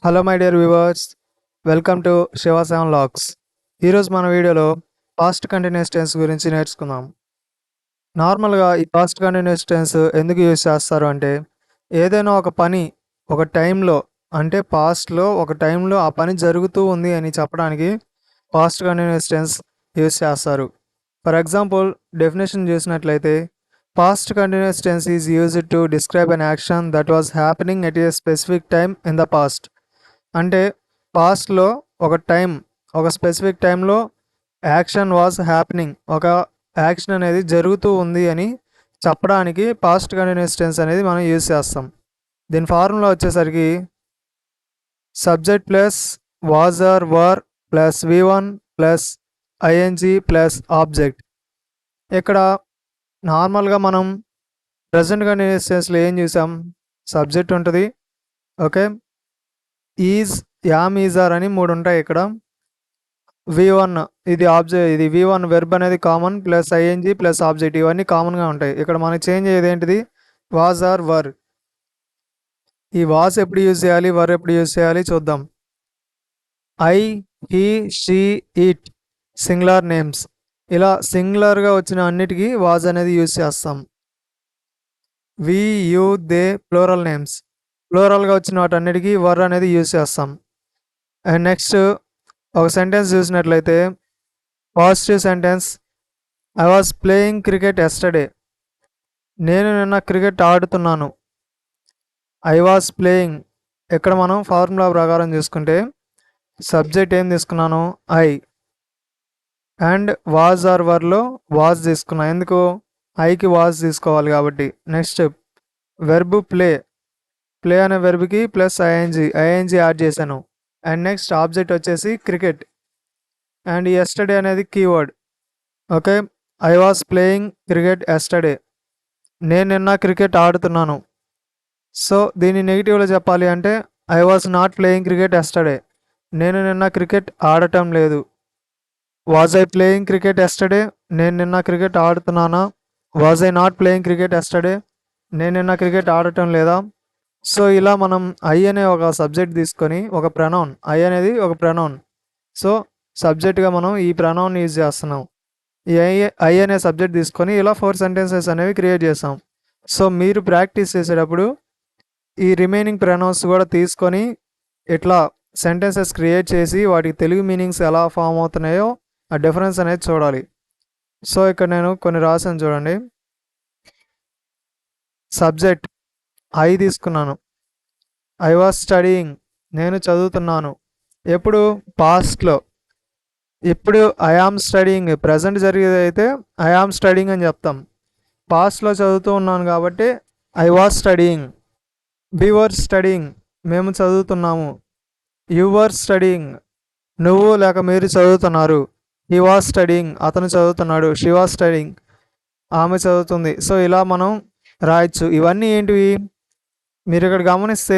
Hello my dear viewers, welcome to Shiva seven logs. ఈరోజు మన వీడియోలో పాస్ట్ కంటిన్యూస్ టెన్స్ గురించి నేర్చుకుందాం. నార్మల్గా ఈ పాస్ట్ కంటిన్యూస్ టెన్స్ ఎందుకు యూజ్ చేస్తారు అంటే, ఏదైనా ఒక పని ఒక టైంలో అంటే పాస్ట్లో ఒక టైంలో ఆ పని జరుగుతూ ఉంది అని చెప్పడానికి పాస్ట్ కంటిన్యూస్ టెన్స్ యూజ్ చేస్తారు. ఫర్ ఎగ్జాంపుల్ డెఫినేషన్ చూసినట్లయితే, past continuous tense is used to describe an action that was happening at a specific time in the past. అంటే పాస్ట్లో ఒక స్పెసిఫిక్ టైంలో యాక్షన్ వాజ్ హ్యాపెనింగ్, ఒక యాక్షన్ అనేది జరుగుతూ ఉంది అని చెప్పడానికి పాస్ట్ కంటిన్యూస్ టెన్స్ అనేది మనం యూజ్ చేస్తాం. దీని ఫార్ములా వచ్చేసరికి subject plus was or were plus V1 plus ING plus object. ఇక్కడ నార్మల్గా మనం ప్రజెంట్ కంటిన్యూస్ టెన్స్లో ఏం చూసాం, సబ్జెక్ట్ ఉంటుంది, okay, is, am, is, are అని 3 ఉంటాయి. ఇక్కడ V1 ఇది V1 వెర్బ్ అనేది common plus ING plus object, ఇవన్నీ కామన్గా ఉంటాయి. ఇక్కడ మనకి చేంజ్ అయ్యేది ఏంటిది, వాజ్ ఆర్ వర్. ఈ వాజ్ ఎప్పుడు యూజ్ చేయాలి, వర్ ఎప్పుడు యూజ్ చేయాలి చూద్దాం. I, he, she, it singular names. ఇలా సింగులర్గా వచ్చిన అన్నిటికీ వాజ్ అనేది యూజ్ చేస్తాం. వి, యూ, దే ప్లూరల్ నేమ్స్. ప్లూరల్గా వచ్చిన వాటన్నిటికీ వర్ అనేది యూజ్ చేస్తాం. అండ్ నెక్స్ట్ ఒక సెంటెన్స్ చూసినట్లయితే positive sentence, I was playing cricket yesterday. నేను నిన్న క్రికెట్ ఆడుతున్నాను. ఐ వాజ్ ప్లేయింగ్, ఇక్కడ మనం ఫార్ములా ప్రకారం చూసుకుంటే సబ్జెక్ట్ ఏం తీసుకున్నాను, ఐ, అండ్ వాజ్ ఆర్ వర్లో వాజ్ తీసుకున్నాను. ఎందుకు, ఐకి వాజ్ తీసుకోవాలి కాబట్టి. నెక్స్ట్ వెర్బ్ ప్లే అనే వెర్బ్కి ప్లస్ ఐఎన్జీ యాడ్ చేశాను. అండ్ నెక్స్ట్ ఆబ్జెక్ట్ వచ్చేసి క్రికెట్, అండ్ ఎస్టర్డే అనేది keyword. Okay, I was playing cricket yesterday, నేను నిన్న క్రికెట్ ఆడుతున్నాను. సో దీన్ని నెగిటివ్లో చెప్పాలి అంటే, I was not playing cricket yesterday, నేను నిన్న క్రికెట్ ఆడటం లేదు. Was I playing cricket yesterday, నేను నిన్న క్రికెట్ ఆడుతున్నానా. Was I not playing cricket yesterday, నేను నిన్న క్రికెట్ ఆడటం లేదా. సో ఇలా మనం ఐ అనే ఒక సబ్జెక్ట్ తీసుకొని, ఒక ప్రనౌన్, ఐ అనేది ఒక ప్రనౌన్, సో సబ్జెక్ట్గా మనం ఈ ప్రనౌన్ యూజ్ చేస్తున్నాం. ఈ ఐ అనే సబ్జెక్ట్ తీసుకొని ఇలా 4 సెంటెన్సెస్ అనేవి క్రియేట్ చేస్తాం. సో మీరు ప్రాక్టీస్ చేసేటప్పుడు ఈ రిమైనింగ్ ప్రనౌన్స్ కూడా తీసుకొని ఇట్లా సెంటెన్సెస్ క్రియేట్ చేసి వాటికి తెలుగు మీనింగ్స్ ఎలా ఫామ్ అవుతున్నాయో ఆ డిఫరెన్స్ అనేది చూడాలి. సో ఇక్కడ నేను కొన్ని రాసాను చూడండి. సబ్జెక్ట్ ఐ తీసుకున్నాను, ఐ వాజ్ స్టడీయింగ్, నేను చదువుతున్నాను. ఎప్పుడు, పాస్ట్లో. ఇప్పుడు ఐ ఆమ్ స్టడీయింగ్, ప్రజెంట్ జరిగేది అయితే ఐ ఆమ్ స్టడీయింగ్ అని చెప్తాం. పాస్ట్లో చదువుతూ ఉన్నాను కాబట్టి I was studying. We were studying, మేము చదువుతున్నాము. యు వర్ స్టడీయింగ్, నువ్వు లేక మీరు చదువుతున్నారు. హీ వాజ్ స్టడీయింగ్, అతను చదువుతున్నాడు. షీ వాజ్ స్టడీయింగ్, ఆమె చదువుతుంది. సో ఇలా మనం రాయొచ్చు. ఇవన్నీ ఏంటివి, మీరు ఇక్కడ గమనిస్తే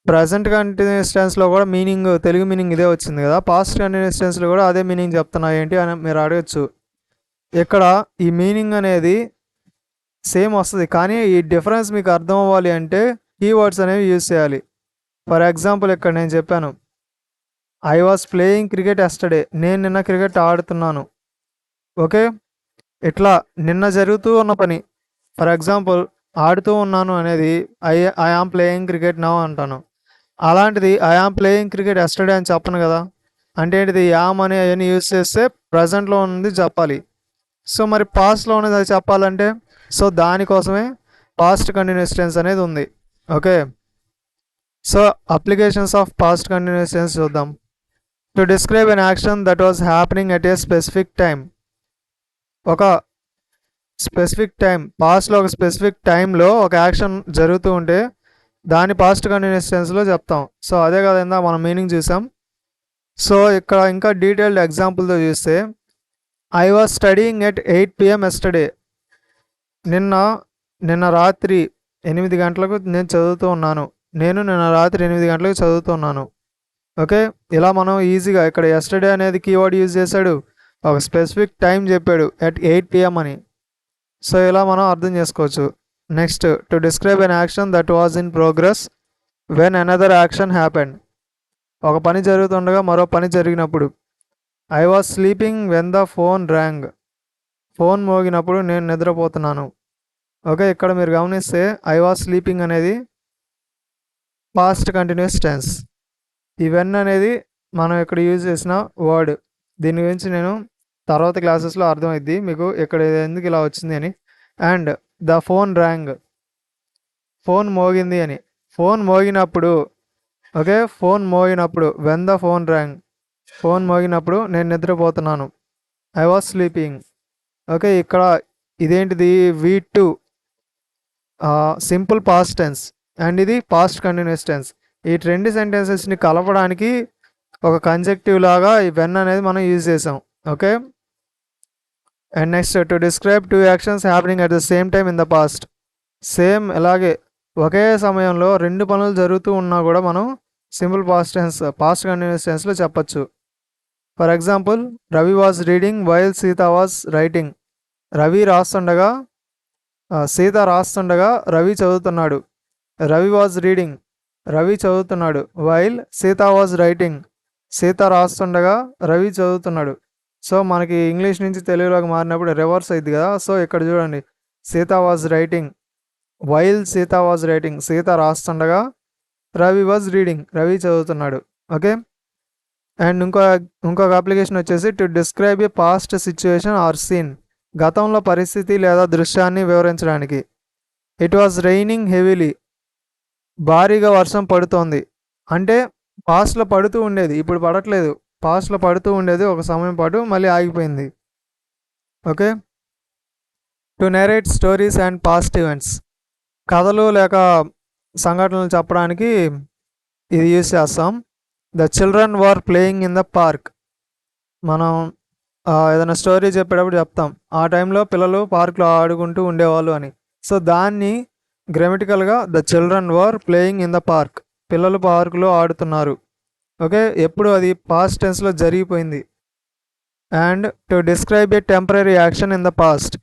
ప్రజెంట్ కంటిన్యూస్ టెన్స్లో కూడా మీనింగ్, తెలుగు మీనింగ్ ఇదే వచ్చింది కదా, పాస్ట్ కంటిన్యూస్ టెన్స్లో కూడా అదే మీనింగ్ చెప్తున్నా ఏంటి అని మీరు అడగచ్చు. ఇక్కడ ఈ మీనింగ్ అనేది సేమ్ వస్తుంది, కానీ ఈ డిఫరెన్స్ మీకు అర్థం అవ్వాలి అంటే కీవర్డ్స్ అనేవి యూజ్ చేయాలి. ఫర్ ఎగ్జాంపుల్ ఇక్కడ నేను చెప్పాను, I was playing cricket yesterday, నేను నిన్న క్రికెట్ ఆడుతున్నాను. ఓకే, ఇట్లా నిన్న జరుగుతూ ఉన్న పని. ఫర్ ఎగ్జాంపుల్ ఆడుతూ ఉన్నాను అనేది I am playing cricket now అంటాను. అలాంటిది I am playing cricket yesterday అని చెప్పను కదా. అంటే ఏంటిది, యామ్ అనే అవన్నీ యూజ్ చేస్తే ప్రజెంట్లో ఉన్నది చెప్పాలి. సో మరి పాస్ట్లో ఉన్నది అది చెప్పాలంటే, సో దానికోసమే పాస్ట్ కంటిన్యూస్ టెన్స్ అనేది ఉంది. Okay, so applications of past continuous tense చూద్దాం. To describe an action that was happening at a specific time. ఒక స్పెసిఫిక్ టైం, పాస్ట్లో ఒక స్పెసిఫిక్ టైంలో ఒక యాక్షన్ జరుగుతూ ఉంటే దాని పాస్ట్ కంటిన్యూస్ టెన్స్లో చెప్తాం. సో అదే కదా మనం మీనింగ్ చూసాం. సో ఇక్కడ ఇంకా డీటెయిల్డ్ ఎగ్జాంపుల్తో చూస్తే, I was studying at 8 PM yesterday, నిన్న రాత్రి 8 గంటలకు నేను చదువుతూ ఉన్నాను. నేను నిన్న రాత్రి 8 గంటలకు చదువుతున్నాను. ఓకే, ఇలా మనం ఈజీగా ఇక్కడ ఎస్టర్డే అనేది కీవర్డ్ యూజ్ చేశాడు, ఒక స్పెసిఫిక్ టైం చెప్పాడు ఎట్ 8 PM అని. సో ఇలా మనం అర్థం చేసుకోవచ్చు. Next, to describe an action that was in progress when another action happened. ఒక పని జరుగుతుండగా మరో పని జరిగినప్పుడు. I was sleeping when the phone rang. Phone మోగినప్పుడు నేను నిద్రపోతున్నాను. ఓకే, ఇక్కడ మీరు గమనిస్తే ఐ వాజ్ స్లీపింగ్ అనేది పాస్ట్ కంటిన్యూస్ టెన్స్. ఈ వెన్ అనేది మనం ఇక్కడ యూజ్ చేసిన వర్డ్. దీని గురించి నేను తర్వాత క్లాసెస్లో అర్థమైద్ది మీకు ఇక్కడ ఎందుకు ఇలా వచ్చింది అని. And the phone rang, phone మోగింది అని. ఫోన్ మోగినప్పుడు, ఓకే, ఫోన్ మోగినప్పుడు when the phone rang, phone మోగినప్పుడు నేను నిద్రపోతున్నాను. I was sleeping. ఓకే, ఇక్కడ ఇదేంటిది V2 simple past tense and ఇది పాస్ట్ కంటిన్యూస్ టెన్స్. ఈ రెండు సెంటెన్సెస్ని కలపడానికి ఒక కంజెక్టివ్ లాగా ఈ వెన్ అనేది మనం యూజ్ చేసాం. Okay, and next to describe two actions happening at the same time in the past. Same ఇలాగే ఒకే సమయంలో రెండు పనులు జరుగుతూ ఉన్నా కూడా మనం simple past tense, past continuous టెన్స్లో చెప్పచ్చు. For example, Ravi was reading while Sita was writing. Ravi రాస్తుండగా, సీత రాస్తుండగా రవి చదువుతున్నాడు. రవి వాజ్ రీడింగ్, రవి చదువుతున్నాడు. While Sita was writing, Sita రాస్తుండగా రవి చదువుతున్నాడు. సో మనకి ఇంగ్లీష్ నుంచి తెలుగులోకి మారినప్పుడు రివర్స్ అయింది కదా. సో ఇక్కడ చూడండి, Sita was writing while Sita was writing, Sita రాస్తుండగా రవి వాజ్ రీడింగ్, రవి చదువుతున్నాడు. ఓకే, అండ్ ఇంకొక అప్లికేషన్ వచ్చేసి to describe a past situation or scene. గతంలో పరిస్థితి లేదా దృశ్యాన్ని వివరించడానికి. ఇట్ వాజ్ రైనింగ్ హెవీలీ, భారీగా వర్షం పడుతోంది. అంటే పాస్ట్లో పడుతూ ఉండేది, ఇప్పుడు పడట్లేదు. పాస్ట్లో పడుతూ ఉండేది ఒక సమయం పాటు, మళ్ళీ ఆగిపోయింది. Okay, to narrate stories and past events. కథలు లేక సంఘటనలు చెప్పడానికి ఇది యూజ్ చేస్తాం. The children were playing in the park. మనం ఏదైనా స్టోరీ చెప్పేటప్పుడు చెప్తాం, ఆ టైంలో పిల్లలు పార్క్లో ఆడుకుంటూ ఉండేవాళ్ళు అని. సో దాన్ని గ్రామటికల్గా the children were playing in the park, పిల్లలు పార్కులో ఆడుతున్నారు. ఓకే, ఎప్పుడు అది పాస్ట్ టెన్స్లో జరిగిపోయింది. And to describe a temporary action in the past.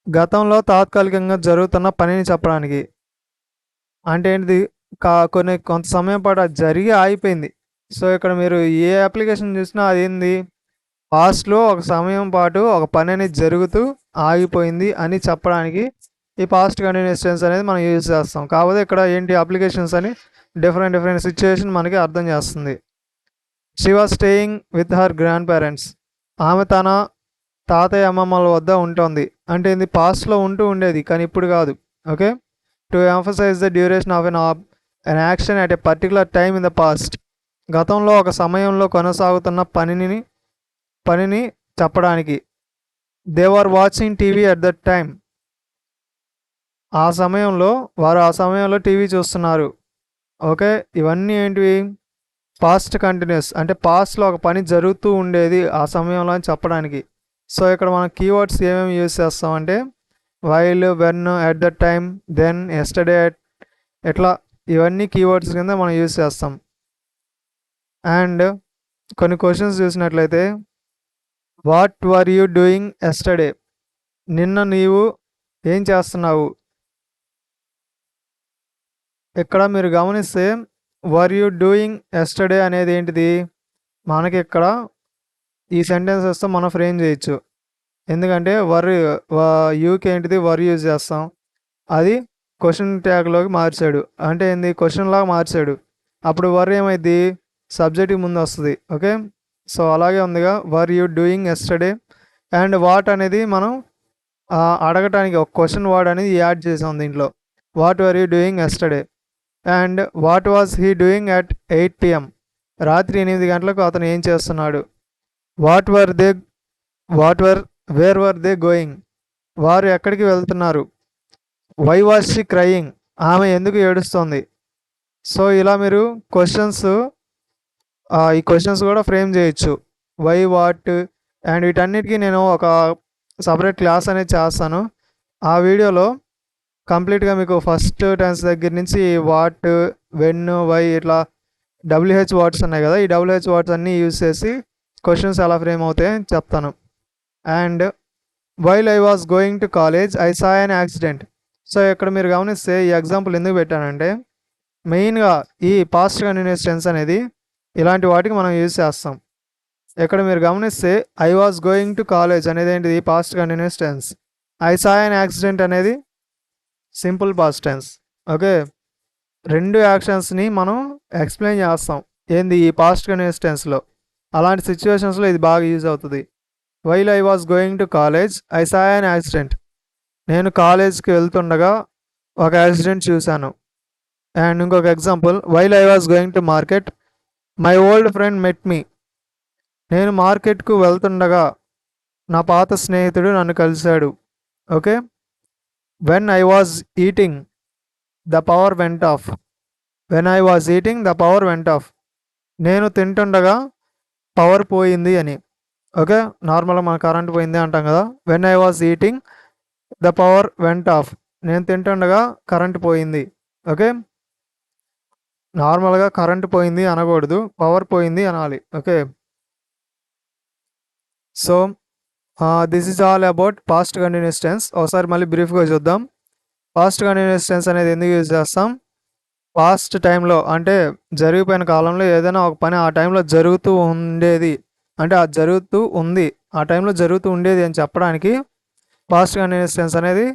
గతంలో తాత్కాలికంగా జరుగుతున్న పనిని చెప్పడానికి. అంటే ఏంటిది, కొంత సమయం పాటు అది జరిగి ఆగిపోయింది. సో ఇక్కడ మీరు ఏ అప్లికేషన్ చూసినా అదేంది, పాస్ట్లో ఒక సమయం పాటు ఒక పని అనేది జరుగుతూ ఆగిపోయింది అని చెప్పడానికి ఈ పాస్ట్ కంటిన్యూస్ టెన్స్ అనేది మనం యూజ్ చేస్తాం. కాకపోతే ఇక్కడ ఏంటి అప్లికేషన్స్ అని డిఫరెంట్ సిచ్యువేషన్ మనకి అర్థం చేస్తుంది. She was staying with her grand parents. ఆమె తన తాతయ్య అమ్మమ్మల వద్ద ఉంటుంది. అంటే ఇది పాస్ట్లో ఉంటూ ఉండేది కానీ ఇప్పుడు కాదు. Okay, to emphasize the duration of an action at a particular time in the past. గతంలో ఒక సమయంలో కొనసాగుతున్న పనిని చెప్పడానికి. They were watching TV at that time. ఆ సమయంలో టీవీ చూస్తున్నారు. ఓకే, ఇవన్నీ ఏంటివి, పాస్ట్ కంటిన్యూస్, అంటే పాస్ట్లో ఒక పని జరుగుతూ ఉండేది ఆ సమయంలో అని చెప్పడానికి. సో ఇక్కడ మనం కీవర్డ్స్ ఏమేమి యూజ్ చేస్తామంటే while, when, at the time, then, yesterday, ఎట్లా ఇవన్నీ కీవర్డ్స్ కింద మనం యూజ్ చేస్తాం. అండ్ కొన్ని క్వశ్చన్స్ చూసినట్లయితే, what were you doing yesterday. నిన్న నీవు ఏం చేస్తున్నావు. ఇక్కడ మీరు గమనిస్తే వర్ యూ డూయింగ్ ఎస్టర్డే అనేది ఏంటిది, మనకి ఇక్కడ ఈ సెంటెన్సెస్తో మనం ఫ్రేమ్ చేయొచ్చు. ఎందుకంటే యూకి ఏంటిది వర్ యూజ్ చేస్తాం, అది క్వశ్చన్ ట్యాగ్లోకి మార్చాడు, అంటే ఏంది క్వశ్చన్ లాగా మార్చాడు. అప్పుడు వర్ ఏమైంది, సబ్జెక్ట్ ముందు వస్తుంది. ఓకే, సో అలాగే ఉందిగా వర్ you doing yesterday. And what అనేది మనం అడగటానికి ఒక క్వశ్చన్ వర్డ్ అనేది యాడ్ చేసాం దీంట్లో. What were you doing yesterday. And what was he doing at 8 PM. రాత్రి 8 గంటలకు అతను ఏం చేస్తున్నాడు. Where were they going. వారు ఎక్కడికి వెళ్తున్నారు. Why was she crying. ఆమె ఎందుకు ఏడుస్తోంది. సో ఇలా మీరు ఈ క్వశ్చన్స్ కూడా ఫ్రేమ్ చేయొచ్చు, వై, వాట్. అండ్ వీటన్నిటికీ నేను ఒక సపరేట్ క్లాస్ అనేది చేస్తాను. ఆ వీడియోలో కంప్లీట్గా మీకు ఫస్ట్ టెన్స్ దగ్గర నుంచి వాట్, వెన్, వై, ఇట్లా WH వర్డ్స్ ఉన్నాయి కదా, ఈ WH వర్డ్స్ అన్నీ యూజ్ చేసి క్వశ్చన్స్ ఎలా ఫ్రేమ్ అవుతాయని చెప్తాను. And while I was going to college I saw an accident. So ఇక్కడ మీరు గమనిస్తే ఈ ఎగ్జాంపుల్ ఎందుకు పెట్టానంటే, మెయిన్గా ఈ పాస్ట్ కంటిన్యూస్ టెన్స్ అనేది ఇలాంటి వాటికి మనం యూజ్ చేస్తాం. ఇక్కడ మీరు గమనిస్తే I was going to college అనేది ఏంటిది past continuous tense. I saw an accident అనేది సింపుల్ పాస్ట్ టెన్స్. ఓకే, రెండు యాక్షన్స్ని మనం ఎక్స్ప్లెయిన్ చేస్తాం ఏంది ఈ పాస్ట్ కంటిన్యూస్ టెన్స్లో. అలాంటి సిచ్యువేషన్స్లో ఇది బాగా యూజ్ అవుతుంది. While I was going to college I saw an accident. నేను కాలేజ్కి వెళ్తుండగా ఒక యాక్సిడెంట్ చూశాను. అండ్ ఇంకొక example, while I was going to market my old friend met me. నేను మార్కెట్కు వెళ్తుండగా నా పాత స్నేహితుడు నన్ను కలిశాడు. Okay, when I was eating the power went off. When I was eating the power went off. నేను తింటుండగా పవర్ పోయింది అని. ఓకే, నార్మల్గా మన కరెంట్ పోయింది అంటాం కదా. When I was eating the power went off. నేను తింటుండగా కరెంట్ పోయింది. ఓకే, నార్మల్గా కరెంట్ పోయింది అనకూడదు, పవర్ పోయింది అనాలి. Okay, so this is all about past continuous tense. ఒకసారి మళ్ళీ బ్రీఫ్గా చూద్దాం. పాస్ట్ కంటిన్యూస్ టెన్స్ అనేది ఎందుకు యూజ్ చేస్తాం? పాస్ట్ టైంలో అంటే జరిగిపోయిన కాలంలో ఏదైనా ఒక పని ఆ టైంలో జరుగుతూ ఉండేది, అంటే అది జరుగుతూ ఉంది, ఆ టైంలో జరుగుతూ ఉండేది అని చెప్పడానికి పాస్ట్ కంటిన్యూస్ టెన్స్ అనేది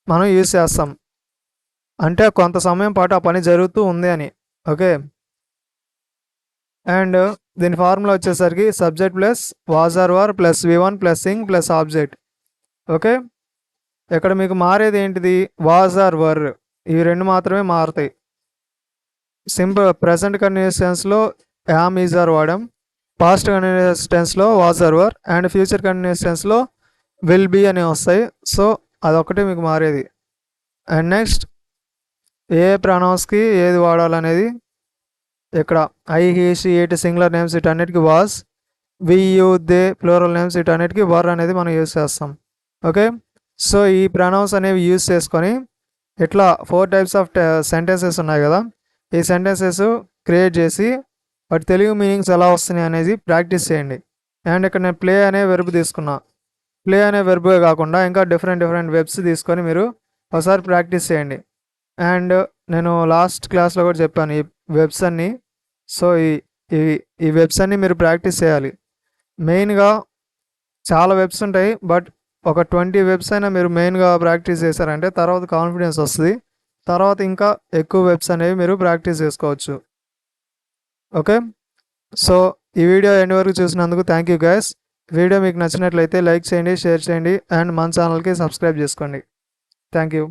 మనం యూజ్ చేస్తాం. అంటే కొంత సమయం పాటు ఆ పని జరుగుతూ ఉంది అని. ఓకే, అండ్ దీని ఫార్ములా వచ్చేసరికి subject plus was or were plus V1 plus సింగ్ ప్లస్ ఆబ్జెక్ట్. ఓకే, ఇక్కడ మీకు మారేది ఏంటిది? వాజ్ ఆర్ వర్, ఇవి రెండు మాత్రమే మారుతాయి. సింపుల్ ప్రెసెంట్ కంటిన్యూస్ టెన్స్లో యామ్ ఈజ్ ఆర్ వాడాం, పాస్ట్ కంటిన్యూస్ టెన్స్లో was or were, and future continuous టెన్స్లో విల్ బీ అని వస్తాయి. సో అదొకటి మీకు మారేది. అండ్ నెక్స్ట్ ఏ ప్రొనౌన్స్కి ఏది వాడాలనేది ఇక్కడ I he she it singular names వీటన్నిటికీ was, we you they plural names వీటన్నిటికీ వర్ అనేది మనం యూజ్ చేస్తాం. ఓకే, సో ఈ ప్రొనౌన్స్ అనేవి యూజ్ చేసుకొని ఇట్లా 4 టైప్స్ ఆఫ్ సెంటెన్సెస్ ఉన్నాయి కదా, ఈ సెంటెన్సెస్ క్రియేట్ చేసి వాటి తెలుగు మీనింగ్స్ ఎలా వస్తున్నాయి అనేది ప్రాక్టీస్ చేయండి. అండ్ ఇక్కడ నేను ప్లే అనే వెర్బ్ తీసుకున్నా. ప్లే అనే వెర్బే కాకుండా ఇంకా డిఫరెంట్ వెబ్స్ తీసుకొని మీరు ఒకసారి ప్రాక్టీస్ చేయండి. అండ్ నేను లాస్ట్ క్లాస్లో కూడా చెప్పాను ఈ వెబ్స్ అన్నీ. సో ఈ వెబ్స్ అన్నీ మీరు ప్రాక్టీస్ చేయాలి. మెయిన్గా చాలా వెబ్స్ ఉంటాయి, బట్ ఒక 20 వెబ్స్ అయినా మీరు మెయిన్గా ప్రాక్టీస్ చేశారంటే తర్వాత కాన్ఫిడెన్స్ వస్తుంది. తర్వాత ఇంకా ఎక్కువ వెబ్స్ అనేవి మీరు ప్రాక్టీస్ చేసుకోవచ్చు. ఓకే, సో ఈ వీడియో ఎండ్ వరకు చూసినందుకు థ్యాంక్ యూ గైస్. వీడియో మీకు నచ్చినట్లయితే లైక్ చేయండి, షేర్ చేయండి, అండ్ మన ఛానల్కి సబ్స్క్రైబ్ చేసుకోండి. Thank you.